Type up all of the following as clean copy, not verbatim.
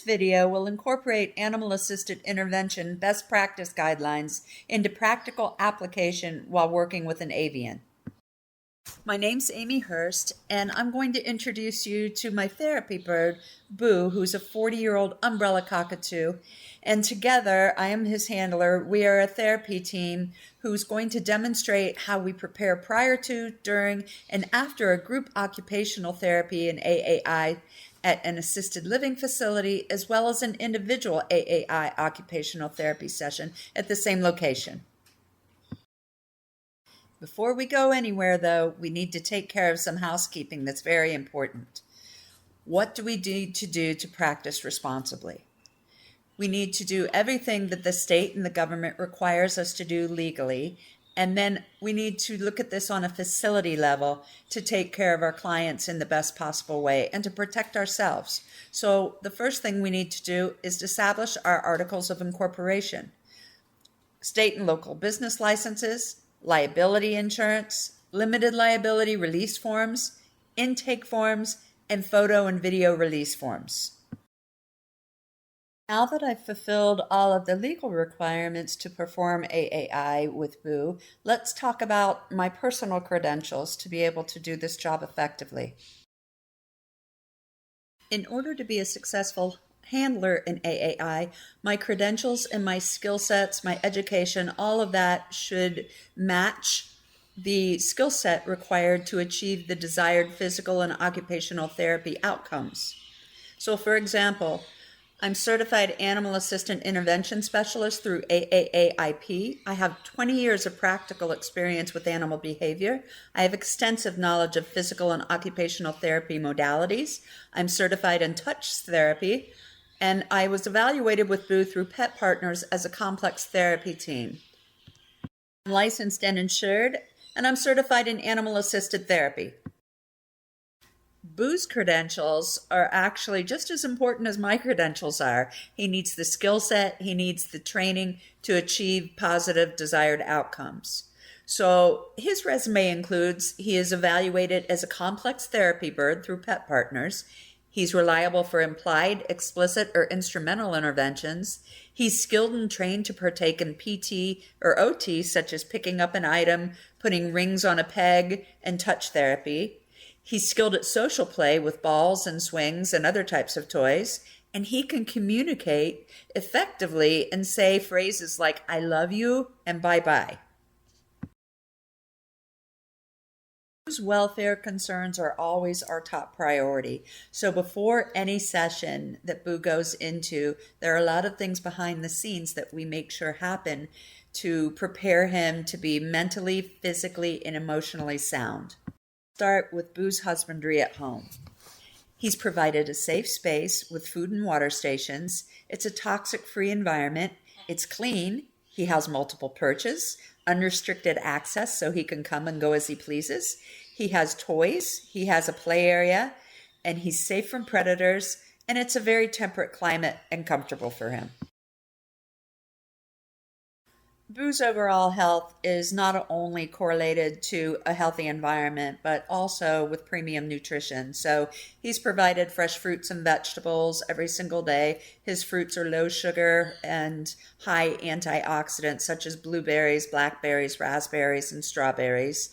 video will incorporate animal-assisted intervention best practice guidelines into practical application while working with an avian. My name's Amy Hurst, and I'm going to introduce you to my therapy bird, Boo, who's a 40-year-old umbrella cockatoo. And together, I am his handler. We are a therapy team who's going to demonstrate how we prepare prior to, during, and after a group occupational therapy in AAI at an assisted living facility, as well as an individual AAI occupational therapy session at the same location. Before we go anywhere, though, we need to take care of some housekeeping that's very important. What do we need to do to practice responsibly? We need to do everything that the state and the government requires us to do legally, and then we need to look at this on a facility level to take care of our clients in the best possible way and to protect ourselves. So the first thing we need to do is establish our articles of incorporation. State and local business licenses, liability insurance, limited liability release forms, intake forms, and photo and video release forms. Now that I've fulfilled all of the legal requirements to perform AAI with Boo, let's talk about my personal credentials to be able to do this job effectively. In order to be a successful handler in AAI, my credentials and my skill sets, my education, all of that should match the skill set required to achieve the desired physical and occupational therapy outcomes. So for example, I'm certified animal assistant intervention specialist through AAAIP. I have 20 years of practical experience with animal behavior. I have extensive knowledge of physical and occupational therapy modalities. I'm certified in touch therapy, and I was evaluated with Boo through Pet Partners as a complex therapy team. I'm licensed and insured, and I'm certified in animal-assisted therapy. Boo's credentials are actually just as important as my credentials are. He needs the skill set, he needs the training to achieve positive desired outcomes. So his resume includes he is evaluated as a complex therapy bird through Pet Partners. He's reliable for implied, explicit, or instrumental interventions. He's skilled and trained to partake in PT or OT, such as picking up an item, putting rings on a peg, and touch therapy. He's skilled at social play with balls and swings and other types of toys. And he can communicate effectively and say phrases like, I love you and bye-bye. Boo's welfare concerns are always our top priority. So before any session that Boo goes into, there are a lot of things behind the scenes that we make sure happen to prepare him to be mentally, physically, and emotionally sound. Start with Boo's husbandry at home. He's provided a safe space with food and water stations. It's a toxic-free environment. It's clean. He has multiple perches, unrestricted access so he can come and go as he pleases. He has toys, he has a play area, and he's safe from predators, and it's a very temperate climate and comfortable for him. Boo's overall health is not only correlated to a healthy environment, but also with premium nutrition. So he's provided fresh fruits and vegetables every single day. His fruits are low sugar and high antioxidants, such as blueberries, blackberries, raspberries, and strawberries.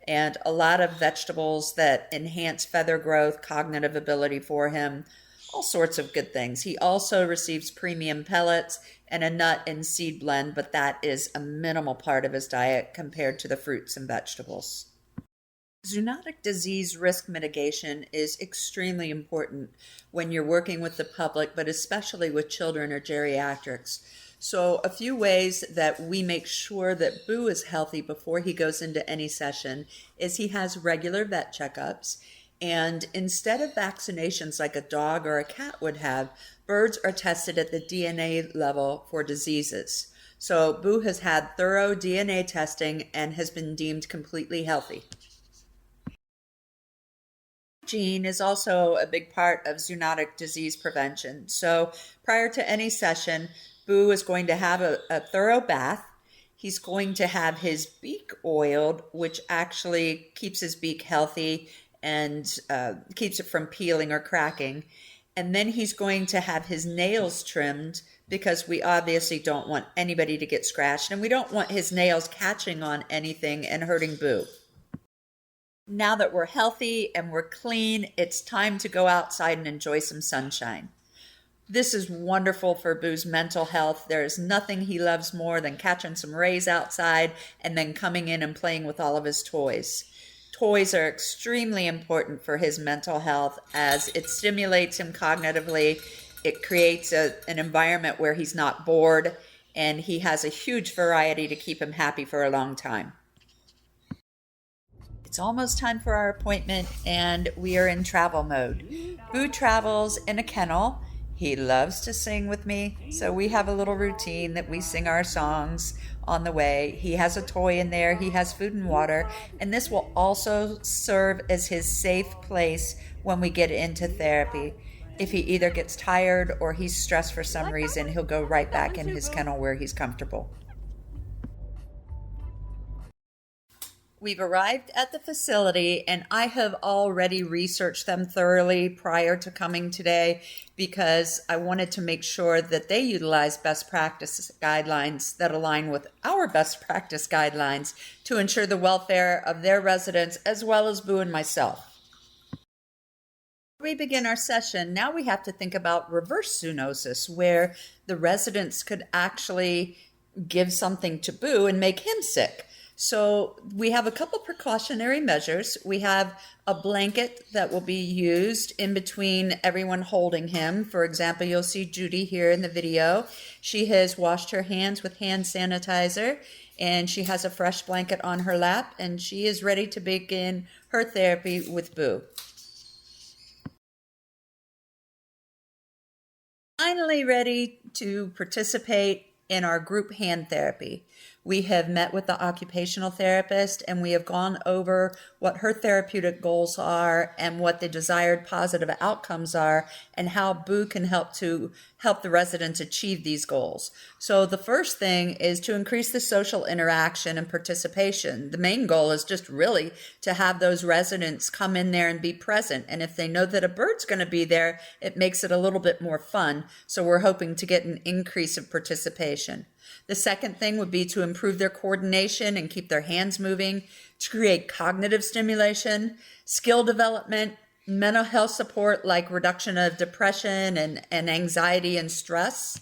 And a lot of vegetables that enhance feather growth, cognitive ability for him, all sorts of good things. He also receives premium pellets and a nut and seed blend, but that is a minimal part of his diet compared to the fruits and vegetables. Zoonotic disease risk mitigation is extremely important when you're working with the public, but especially with children or geriatrics. So a few ways that we make sure that Boo is healthy before he goes into any session is he has regular vet checkups. And instead of vaccinations like a dog or a cat would have, birds are tested at the DNA level for diseases. So Boo has had thorough DNA testing and has been deemed completely healthy. Hygiene is also a big part of zoonotic disease prevention. So prior to any session, Boo is going to have a thorough bath. He's going to have his beak oiled, which actually keeps his beak healthy and keeps it from peeling or cracking. And then he's going to have his nails trimmed because we obviously don't want anybody to get scratched, and we don't want his nails catching on anything and hurting Boo. Now that we're healthy and we're clean, it's time to go outside and enjoy some sunshine. This is wonderful for Boo's mental health. There is nothing he loves more than catching some rays outside and then coming in and playing with all of his toys. Toys are extremely important for his mental health as it stimulates him cognitively. It creates an environment where he's not bored, and he has a huge variety to keep him happy for a long time. It's almost time for our appointment, and we are in travel mode. Boo travels in a kennel. He loves to sing with me, so we have a little routine that we sing our songs on the way. He has a toy in there, he has food and water, and this will also serve as his safe place when we get into therapy. If he either gets tired or he's stressed for some reason, he'll go right back in his kennel where he's comfortable. We've arrived at the facility, and I have already researched them thoroughly prior to coming today because I wanted to make sure that they utilize best practice guidelines that align with our best practice guidelines to ensure the welfare of their residents as well as Boo and myself. Before we begin our session, now we have to think about reverse zoonosis, where the residents could actually give something to Boo and make him sick. So we have a couple precautionary measures. We have a blanket that will be used in between everyone holding him. For example, you'll see Judy here in the video. She has washed her hands with hand sanitizer, and she has a fresh blanket on her lap, and she is ready to begin her therapy with Boo. Finally ready to participate in our group hand therapy. We have met with the occupational therapist, and we have gone over what her therapeutic goals are and what the desired positive outcomes are and how Boo can help the residents achieve these goals. So the first thing is to increase the social interaction and participation. The main goal is just really to have those residents come in there and be present. And if they know that a bird's going to be there, it makes it a little bit more fun. So we're hoping to get an increase of participation. The second thing would be to improve their coordination and keep their hands moving, to create cognitive stimulation, skill development, mental health support like reduction of depression and anxiety and stress.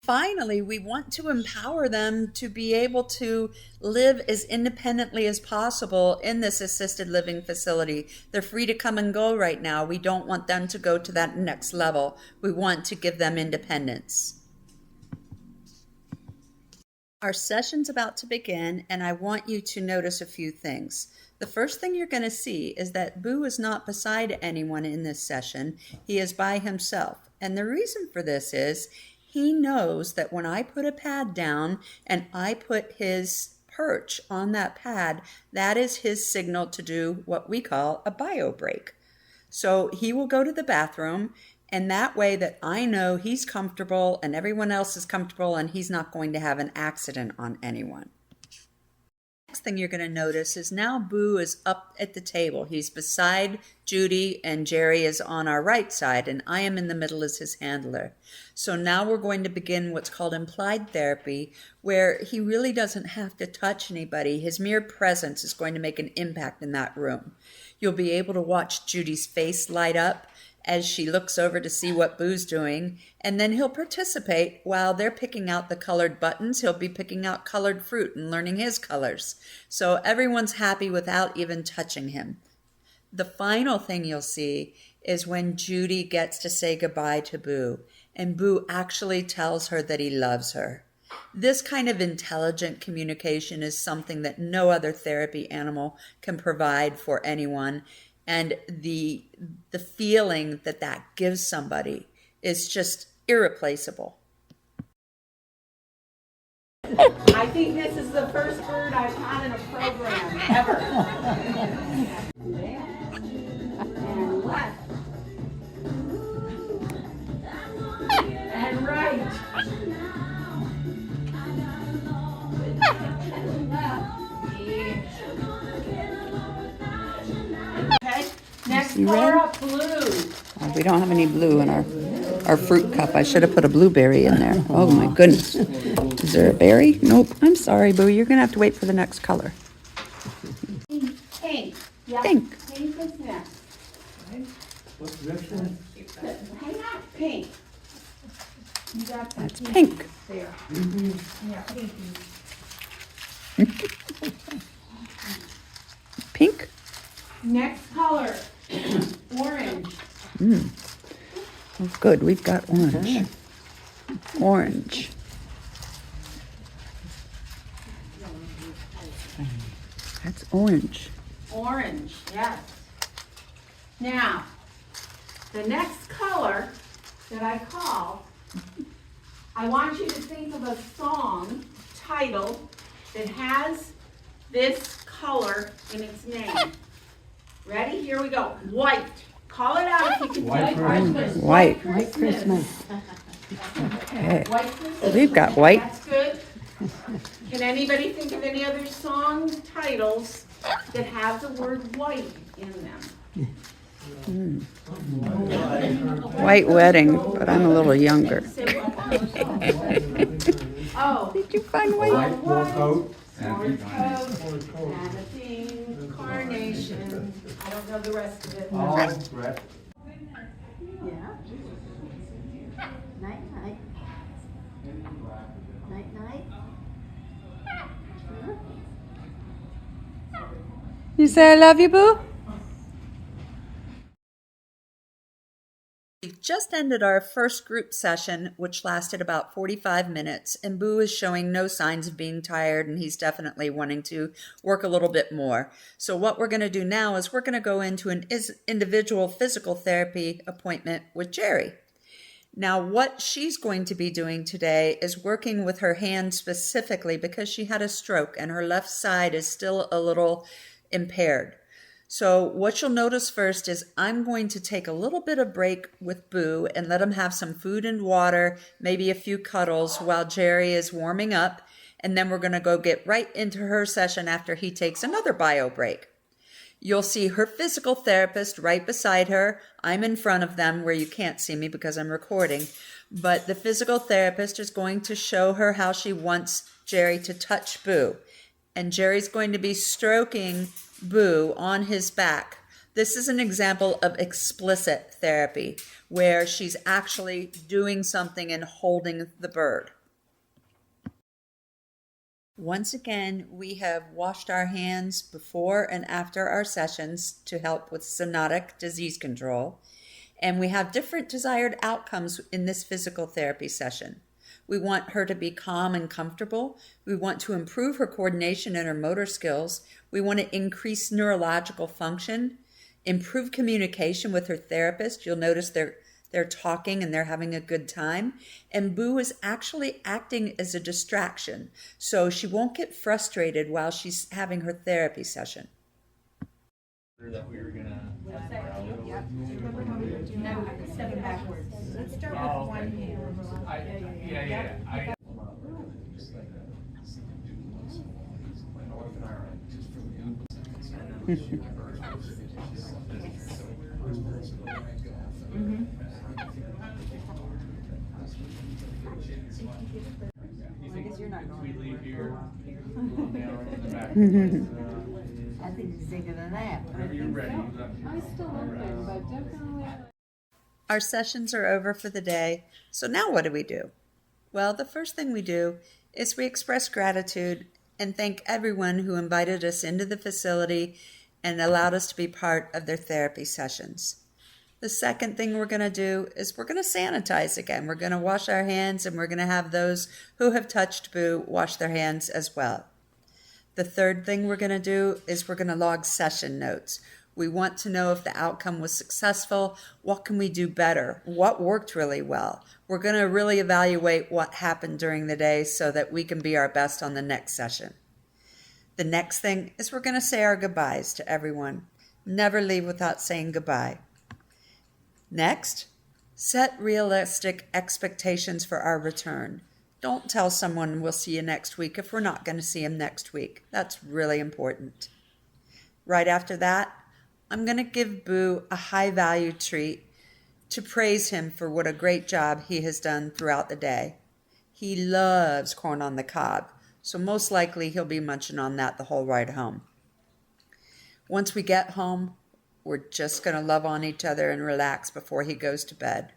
Finally, we want to empower them to be able to live as independently as possible in this assisted living facility. They're free to come and go right now. We don't want them to go to that next level. We want to give them independence. Our session's about to begin, and I want you to notice a few things. The first thing you're going to see is that Boo is not beside anyone in this session. He is by himself. And the reason for this is he knows that when I put a pad down and I put his perch on that pad, that is his signal to do what we call a bio break. So he will go to the bathroom, and that way that I know he's comfortable and everyone else is comfortable and he's not going to have an accident on anyone. Next thing you're going to notice is now Boo is up at the table. He's beside Judy and Jerry is on our right side, and I am in the middle as his handler. So now we're going to begin what's called implied therapy, where he really doesn't have to touch anybody. His mere presence is going to make an impact in that room. You'll be able to watch Judy's face light up as she looks over to see what Boo's doing, and then he'll participate while they're picking out the colored buttons. He'll be picking out colored fruit and learning his colors. So everyone's happy without even touching him. The final thing you'll see is when Judy gets to say goodbye to Boo, and Boo actually tells her that he loves her. This kind of intelligent communication is something that no other therapy animal can provide for anyone. And the feeling that that gives somebody is just irreplaceable. I think this is the first bird I've had in a program ever. And left. And right. And left. Okay, next color up, blue. we don't have any blue in our fruit cup. I should have put a blueberry in there. Oh my goodness. Is there a berry? Nope. I'm sorry, Boo. You're going to have to wait for the next color. Pink. Yeah. Pink. Pink is next. What's the next one? Hang on. Pink. You got some That's pink. there. Yeah, pinky. Pink? Next color. Orange. Oh, good. We've got orange. Orange. That's orange. Orange, yes. Now, the next color that I call, I want you to think of a song title that has this color in its name. Ready? Here we go. White. Call it out if you can White do it. Christmas. White. White Christmas. Okay. White Christmas. We've got white. That's good. Can anybody think of any other song titles that have the word white in them? White wedding, but I'm a little younger. Say what? Oh. Did you find white? White wool coat. Morse code, vanity, carnation. I don't know the rest of it. All correct. Yeah. Night night. Night night. You say I love you, Boo? We've just ended our first group session, which lasted about 45 minutes, and Boo is showing no signs of being tired, and he's definitely wanting to work a little bit more. So what we're going to do now is we're going to go into an individual physical therapy appointment with Jerry. Now, what she's going to be doing today is working with her hand specifically because she had a stroke and her left side is still a little impaired. So what you'll notice first is I'm going to take a little bit of break with Boo and let him have some food and water, maybe a few cuddles while Jerry is warming up. And then we're going to go get right into her session after he takes another bio break. You'll see her physical therapist right beside her. I'm in front of them where you can't see me because I'm recording. But the physical therapist is going to show her how she wants Jerry to touch Boo. And Jerry's going to be stroking Boo on his back. This is an example of explicit therapy where she's actually doing something and holding the bird. Once again, we have washed our hands before and after our sessions to help with zoonotic disease control, and we have different desired outcomes in this physical therapy session. We want her to be calm and comfortable. We want to improve her coordination and her motor skills. We want to increase neurological function, improve communication with her therapist. You'll notice they're talking and they're having a good time. And Boo is actually acting as a distraction, so she won't get frustrated while she's having her therapy session. That we were gonna. Step it backwards. Let's start with one hand. Yeah. We leave here. I think he's taking a nap. Whenever you're ready. Our sessions are over for the day, so now what do? Well, the first thing we do is we express gratitude and thank everyone who invited us into the facility and allowed us to be part of their therapy sessions. The second thing we're going to do is we're going to sanitize again. We're going to wash our hands, and we're going to have those who have touched Boo wash their hands as well. The third thing we're going to do is we're going to log session notes. We want to know if the outcome was successful. What can we do better? What worked really well? We're going to really evaluate what happened during the day so that we can be our best on the next session. The next thing is we're going to say our goodbyes to everyone. Never leave without saying goodbye. Next, set realistic expectations for our return. Don't tell someone we'll see you next week if we're not going to see them next week. That's really important. Right after that, I'm going to give Boo a high-value treat to praise him for what a great job he has done throughout the day. He loves corn on the cob, so most likely he'll be munching on that the whole ride home. Once we get home, we're just going to love on each other and relax before he goes to bed.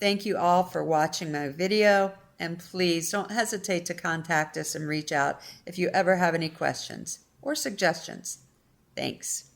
Thank you all for watching my video, and please don't hesitate to contact us and reach out if you ever have any questions or suggestions. Thanks.